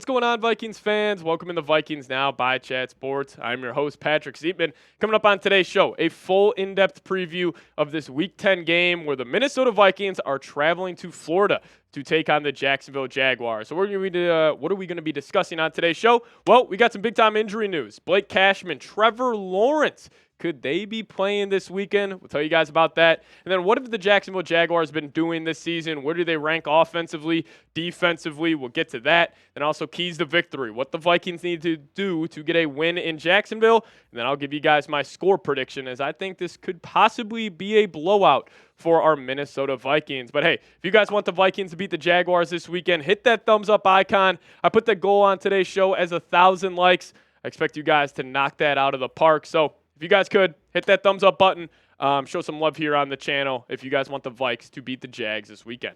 What's going on, Vikings fans? Welcome in the Vikings Now by Chat Sports. I'm your host, Patrick Siepman. Coming up on today's show, a full in-depth preview of this Week 10 game where the Minnesota Vikings are traveling to Florida to take on the Jacksonville Jaguars. So what are we going to be discussing on today's show? Well, we got some big-time injury news. Blake Cashman, Trevor Lawrence. Could they be playing this weekend? We'll tell you guys about that. And then what have the Jacksonville Jaguars been doing this season? Where do they rank offensively, defensively? We'll get to that. And also keys to victory, what the Vikings need to do to get a win in Jacksonville. And then I'll give you guys my score prediction, as I think this could possibly be a blowout for our Minnesota Vikings. But hey, if you guys want the Vikings to beat the Jaguars this weekend, hit that thumbs up icon. I put the goal on today's show as 1,000 likes. I expect you guys to knock that out of the park. So if you guys could, hit that thumbs up button. Show some love here on the channel if you guys want the Vikes to beat the Jags this weekend.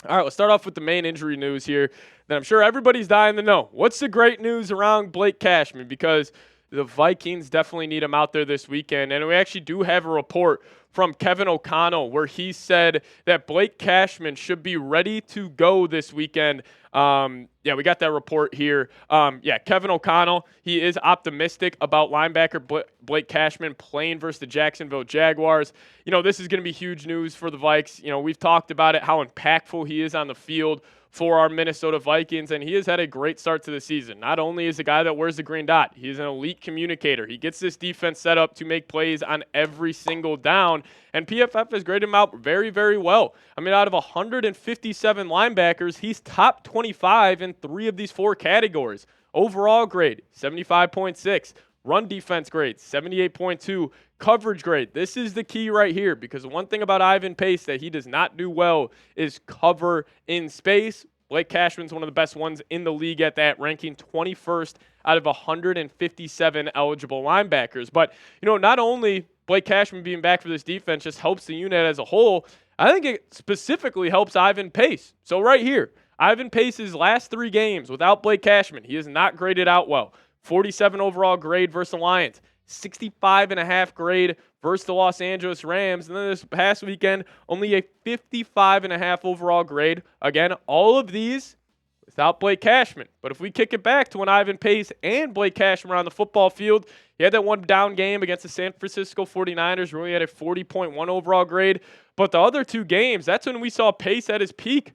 All right, let's start off with the main injury news here that I'm sure everybody's dying to know. What's the great news around Blake Cashman? Because the Vikings definitely need him out there this weekend. And we actually do have a report from Kevin O'Connell where he said that Blake Cashman should be ready to go this weekend. We got that report here. Kevin O'Connell, he is optimistic about linebacker Blake Cashman playing versus the Jacksonville Jaguars. You know, this is going to be huge news for the Vikes. You know, we've talked about it, how impactful he is on the field for our Minnesota Vikings, and he has had a great start to the season. Not only is the guy that wears the green dot, he is an elite communicator. He gets this defense set up to make plays on every single down, and PFF has graded him out very, very well. I mean, out of 157 linebackers, he's top 25 in 3 of these 4 categories. Overall grade, 75.6. Run defense grade, 78.2. Coverage grade. This is the key right here, because one thing about Ivan Pace that he does not do well is cover in space. Blake Cashman's one of the best ones in the league at that, ranking 21st out of 157 eligible linebackers. But, you know, not only Blake Cashman being back for this defense just helps the unit as a whole, I think it specifically helps Ivan Pace. So right here, Ivan Pace's last 3 games without Blake Cashman, he is not graded out well. 47 overall grade versus the Lions. 65.5 grade versus the Los Angeles Rams. And then this past weekend, only a 55.5 overall grade. Again, all of these without Blake Cashman. But if we kick it back to when Ivan Pace and Blake Cashman were on the football field, he had that one down game against the San Francisco 49ers where he had a 40.1 overall grade. But the other 2 games, that's when we saw Pace at his peak.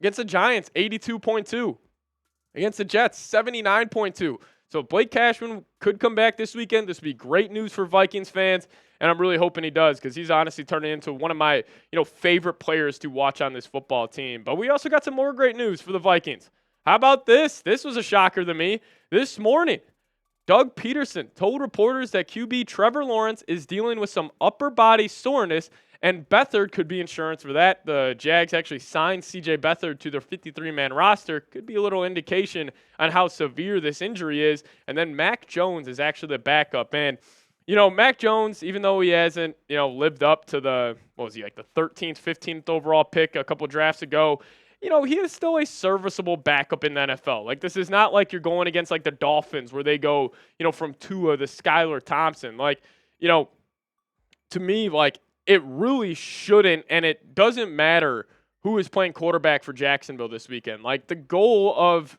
Against the Giants, 82.2. Against the Jets, 79.2. So Blake Cashman could come back this weekend. This would be great news for Vikings fans, and I'm really hoping he does, because he's honestly turning into one of my favorite players to watch on this football team. But we also got some more great news for the Vikings. How about this? This was a shocker to me. This morning, Doug Peterson told reporters that QB Trevor Lawrence is dealing with some upper body soreness, and Beathard could be insurance for that. The Jags actually signed C.J. Beathard to their 53-man roster. Could be a little indication on how severe this injury is. And then Mac Jones is actually the backup. And, Mac Jones, even though he hasn't, lived up to the 13th, 15th overall pick a couple drafts ago, he is still a serviceable backup in the NFL. Like, this is not like you're going against, the Dolphins where they go, from Tua to Skylar Thompson. To me, it really shouldn't, and it doesn't matter who is playing quarterback for Jacksonville this weekend. The goal of,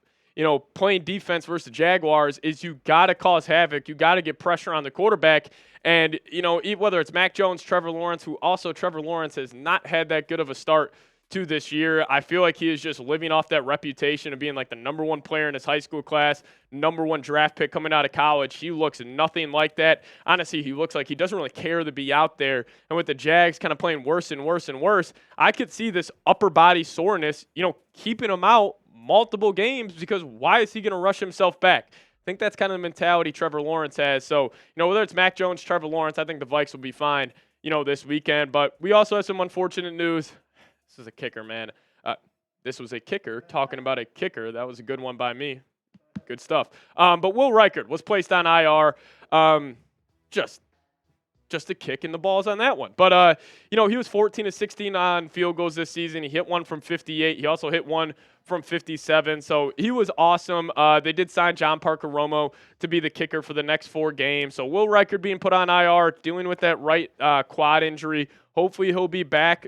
playing defense versus the Jaguars is you got to cause havoc. You got to get pressure on the quarterback. And, whether it's Mac Jones, Trevor Lawrence, who also Trevor Lawrence has not had that good of a start to this year. I feel like he is just living off that reputation of being the number 1 player in his high school class, number 1 draft pick coming out of college. He looks nothing like that. Honestly, he looks like he doesn't really care to be out there. And with the Jags kind of playing worse and worse and worse, I could see this upper body soreness, keeping him out multiple games, because why is he going to rush himself back? I think that's kind of the mentality Trevor Lawrence has. So, whether it's Mac Jones, Trevor Lawrence, I think the Vikes will be fine, this weekend. But we also have some unfortunate news. This is a kicker, man. This was a kicker talking about a kicker. That was a good one by me. Good stuff. But Will Reichard was placed on IR. Just a kick in the balls on that one. But, he was 14 of 16 on field goals this season. He hit one from 58. He also hit one from 57. So he was awesome. They did sign John Parker Romo to be the kicker for the next 4 games. So Will Reichard being put on IR, dealing with that right quad injury. Hopefully he'll be back,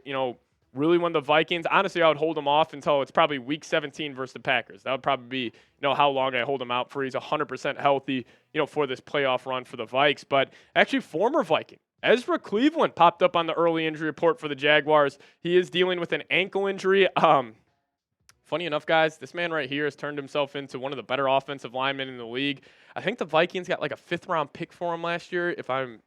really when the Vikings, honestly, I would hold him off until it's probably week 17 versus the Packers. That would probably be, how long I hold him out for. He's 100% healthy, for this playoff run for the Vikes. But actually, former Viking Ezra Cleveland popped up on the early injury report for the Jaguars. He is dealing with an ankle injury. Funny enough, guys, this man right here has turned himself into one of the better offensive linemen in the league. I think the Vikings got like a 5th-round pick for him last year, if I'm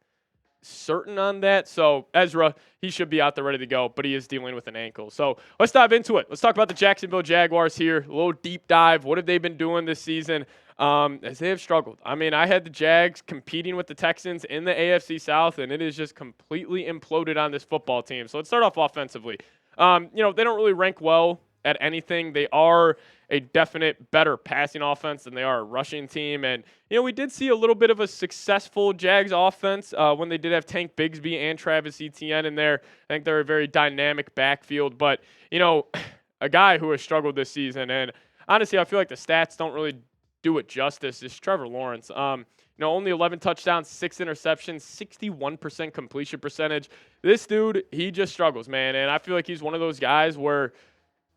certain on that. So Ezra, he should be out there ready to go, but he is dealing with an ankle. So let's dive into it. Let's talk about the Jacksonville Jaguars here. A little deep dive. What have they been doing this season? As they have struggled. I mean, I had the Jags competing with the Texans in the AFC South, and it is just completely imploded on this football team. So let's start off offensively. They don't really rank well at anything. They are a definite better passing offense than they are a rushing team. And, we did see a little bit of a successful Jags offense when they did have Tank Bigsby and Travis Etienne in there. I think they're a very dynamic backfield. But, a guy who has struggled this season, and honestly, I feel like the stats don't really do it justice, is Trevor Lawrence. Only 11 touchdowns, 6 interceptions, 61% completion percentage. This dude, he just struggles, man. And I feel like he's one of those guys where,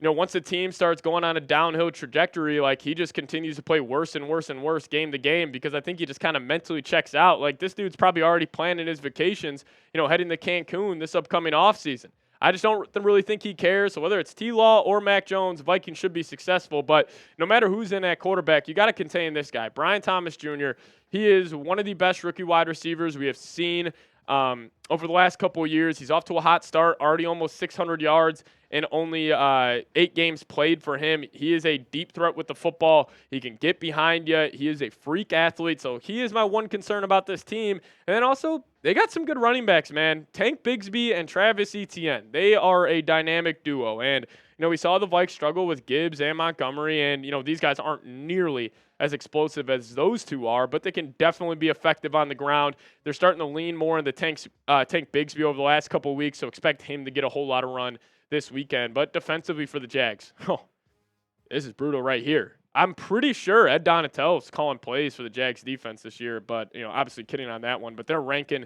once the team starts going on a downhill trajectory, like he just continues to play worse and worse and worse game to game, because I think he just kind of mentally checks out. Like, this dude's probably already planning his vacations, heading to Cancun this upcoming offseason. I just don't really think he cares. So whether it's T-Law or Mac Jones, Vikings should be successful. But no matter who's in at quarterback, you got to contain this guy. Brian Thomas Jr., he is one of the best rookie wide receivers we have seen over the last couple of years. He's off to a hot start, already almost 600 yards in only 8 games played for him. He is a deep threat with the football. He can get behind you. He is a freak athlete. So he is my one concern about this team. And then also, they got some good running backs, man. Tank Bigsby and Travis Etienne. They are a dynamic duo. And, we saw the Vikes struggle with Gibbs and Montgomery. And, these guys aren't nearly as explosive as those two are, but they can definitely be effective on the ground. They're starting to lean more into Tank Bigsby over the last couple of weeks, so expect him to get a whole lot of run this weekend. But defensively for the Jags, this is brutal right here. I'm pretty sure Ed Donatell's calling plays for the Jags defense this year, but, obviously kidding on that one. But they're ranking,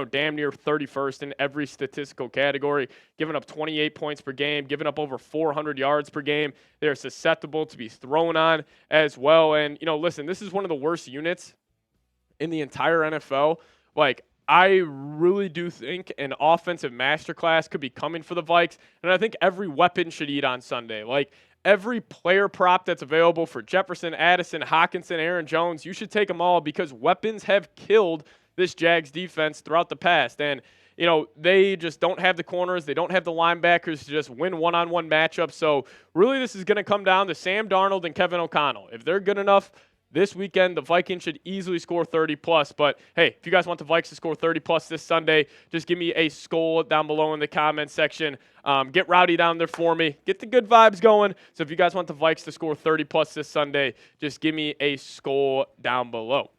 damn near 31st in every statistical category, giving up 28 points per game, giving up over 400 yards per game. They're susceptible to be thrown on as well. And, listen, this is one of the worst units in the entire NFL. Like, I really do think an offensive masterclass could be coming for the Vikes, and I think every weapon should eat on Sunday. Like, every player prop that's available for Jefferson, Addison, Hockenson, Aaron Jones, you should take them all, because weapons have killed this Jags defense throughout the past. And, they just don't have the corners. They don't have the linebackers to just win one-on-one matchups. So really this is going to come down to Sam Darnold and Kevin O'Connell. If they're good enough this weekend, the Vikings should easily score 30+. But, hey, if you guys want the Vikes to score 30+ this Sunday, just give me a skull down below in the comments section. Get rowdy down there for me. Get the good vibes going. So if you guys want the Vikes to score 30+ this Sunday, just give me a skull down below.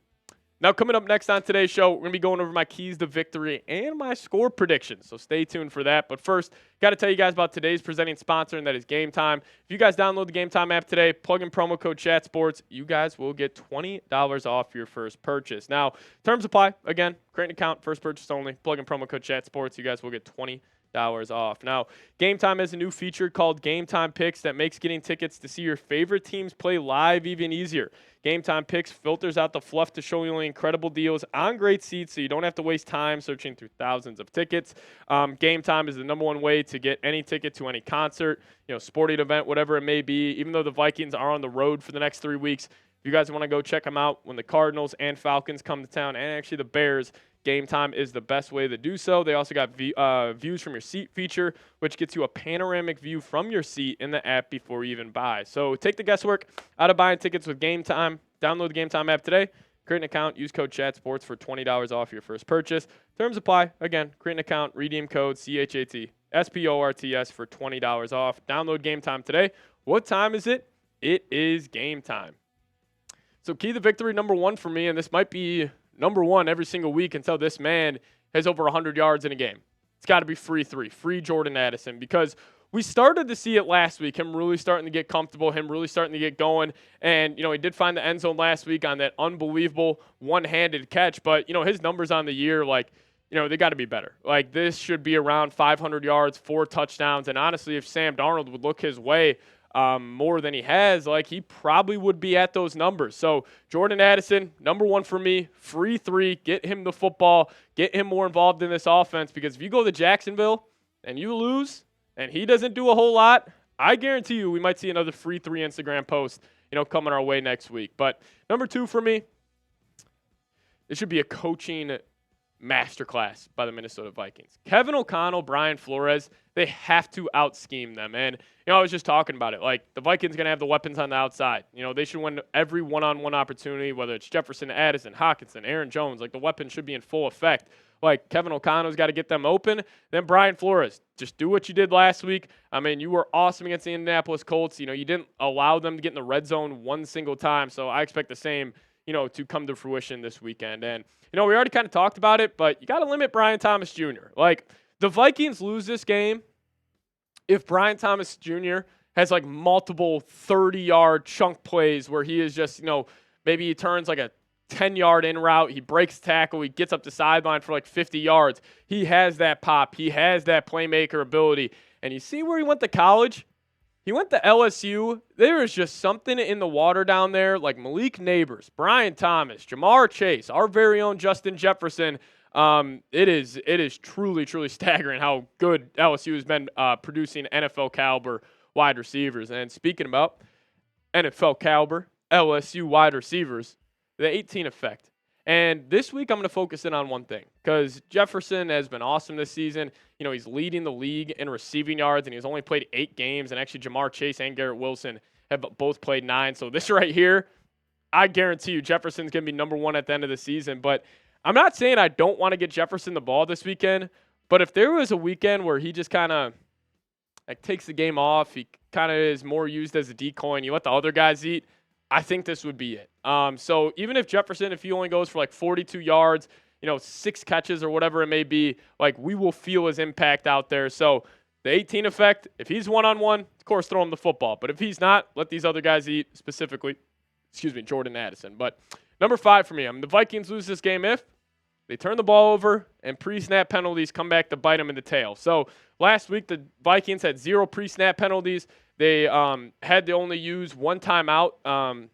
Now, coming up next on today's show, we're going to be going over my keys to victory and my score predictions, so stay tuned for that. But first, got to tell you guys about today's presenting sponsor, and that is GameTime. If you guys download the GameTime app today, plug in promo code ChatSports, you guys will get $20 off your first purchase. Now, terms apply. Again, create an account, first purchase only. Plug in promo code ChatSports, you guys will get $20 off. Now, GameTime has a new feature called GameTime Picks that makes getting tickets to see your favorite teams play live even easier. GameTime Picks filters out the fluff to show you only incredible deals on great seats, so you don't have to waste time searching through thousands of tickets. GameTime is the #1 way to get any ticket to any concert, sporting event, whatever it may be. Even though the Vikings are on the road for the next 3 weeks, if you guys want to go check them out when the Cardinals and Falcons come to town, and actually the Bears, GameTime is the best way to do so. They also got views from your seat feature, which gets you a panoramic view from your seat in the app before you even buy. So take the guesswork out of buying tickets with GameTime. Download the GameTime app today. Create an account. Use code ChatSports for $20 off your first purchase. Terms apply. Again, create an account. Redeem code CHATSPORTS for $20 off. Download GameTime today. What time is it? It is game time. So key to victory #1 for me, and this might be #1 every single week until this man has over 100 yards in a game. It's got to be free Jordan Addison, because we started to see it last week, him really starting to get comfortable, him really starting to get going. And, he did find the end zone last week on that unbelievable one-handed catch. But, his numbers on the year, like, they got to be better. Like, this should be around 500 yards, 4 touchdowns. And honestly, if Sam Darnold would look his way more than he has, like, he probably would be at those numbers. So Jordan Addison, number 1 for me, free 3, get him the football, get him more involved in this offense, because if you go to Jacksonville and you lose and he doesn't do a whole lot, I guarantee you we might see another free 3 Instagram post, coming our way next week. But number 2 for me, it should be a coaching masterclass by the Minnesota Vikings. Kevin O'Connell, Brian Flores, they have to out-scheme them. And, I was just talking about it. Like, the Vikings are going to have the weapons on the outside. They should win every one-on-one opportunity, whether it's Jefferson, Addison, Hockenson, Aaron Jones. Like, the weapons should be in full effect. Like, Kevin O'Connell's got to get them open. Then Brian Flores, just do what you did last week. I mean, you were awesome against the Indianapolis Colts. You didn't allow them to get in the red zone one single time. So I expect the same, to come to fruition this weekend. And, we already kind of talked about it, but you got to limit Brian Thomas Jr. Like, the Vikings lose this game if Brian Thomas Jr. has, like, multiple 30-yard chunk plays where he is just, maybe he turns like a 10-yard in route, he breaks tackle, he gets up the sideline for like 50 yards. He has that pop. He has that playmaker ability. And you see where he went to college? He went to LSU. There is just something in the water down there, like Malik Neighbors, Brian Thomas, Jamar Chase, our very own Justin Jefferson. It is truly, truly staggering how good LSU has been producing NFL caliber wide receivers. And speaking about NFL caliber LSU wide receivers, the 18 effect. And this week I'm going to focus in on one thing, because Jefferson has been awesome this season. He's leading the league in receiving yards, and he's only played 8 games. And actually, Jamar Chase and Garrett Wilson have both played 9. So this right here, I guarantee you Jefferson's going to be number 1 at the end of the season. But I'm not saying I don't want to get Jefferson the ball this weekend. But if there was a weekend where he just kind of takes the game off, he kind of is more used as a decoy, and you let the other guys eat, I think this would be it. So even if Jefferson, if he only goes for like 42 yards, 6 catches or whatever it may be, like, we will feel his impact out there. So the 18 effect, if he's one-on-one, of course, throw him the football. But if he's not, let these other guys eat, specifically, Jordan Addison. But number 5 for me, the Vikings lose this game if they turn the ball over and pre-snap penalties come back to bite them in the tail. So last week, the Vikings had 0 pre-snap penalties. They had to only use 1 timeout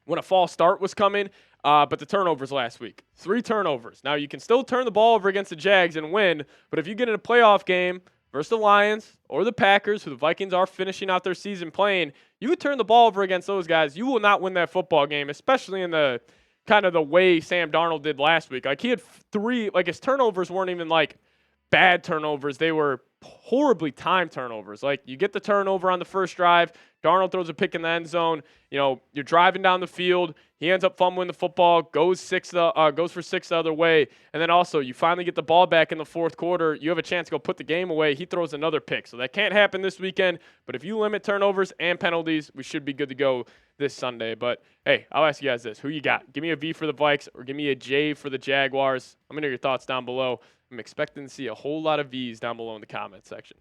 when a false start was coming, but the turnovers last week, 3 turnovers. Now, you can still turn the ball over against the Jags and win, but if you get in a playoff game versus the Lions or the Packers, who the Vikings are finishing out their season playing, you would turn the ball over against those guys. You will not win that football game, especially in the kind of the way Sam Darnold did last week. Like, he had 3, like, his turnovers weren't even like bad turnovers. They were horribly timed turnovers. Like, you get the turnover on the first drive, Darnold throws a pick in the end zone. You're driving down the field. He ends up fumbling the football, goes for 6 the other way. And then also, you finally get the ball back in the fourth quarter. You have a chance to go put the game away. He throws another pick. So that can't happen this weekend. But if you limit turnovers and penalties, we should be good to go this Sunday. But, hey, I'll ask you guys this. Who you got? Give me a V for the Vikes or give me a J for the Jaguars. I'm going to hear your thoughts down below. I'm expecting to see a whole lot of V's down below in the comment section.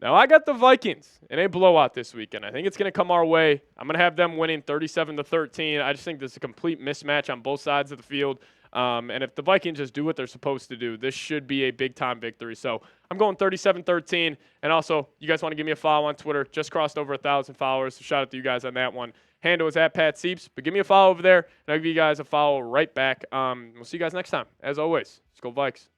Now, I got the Vikings in a blowout this weekend. I think it's going to come our way. I'm going to have them winning 37-13. I just think this is a complete mismatch on both sides of the field. And if the Vikings just do what they're supposed to do, this should be a big-time victory. So I'm going 37-13. And also, you guys want to give me a follow on Twitter. Just crossed over 1,000 followers, so shout out to you guys on that one. Handle is at Pat Sieps. But give me a follow over there, and I'll give you guys a follow right back. We'll see you guys next time. As always, let's go Vikes.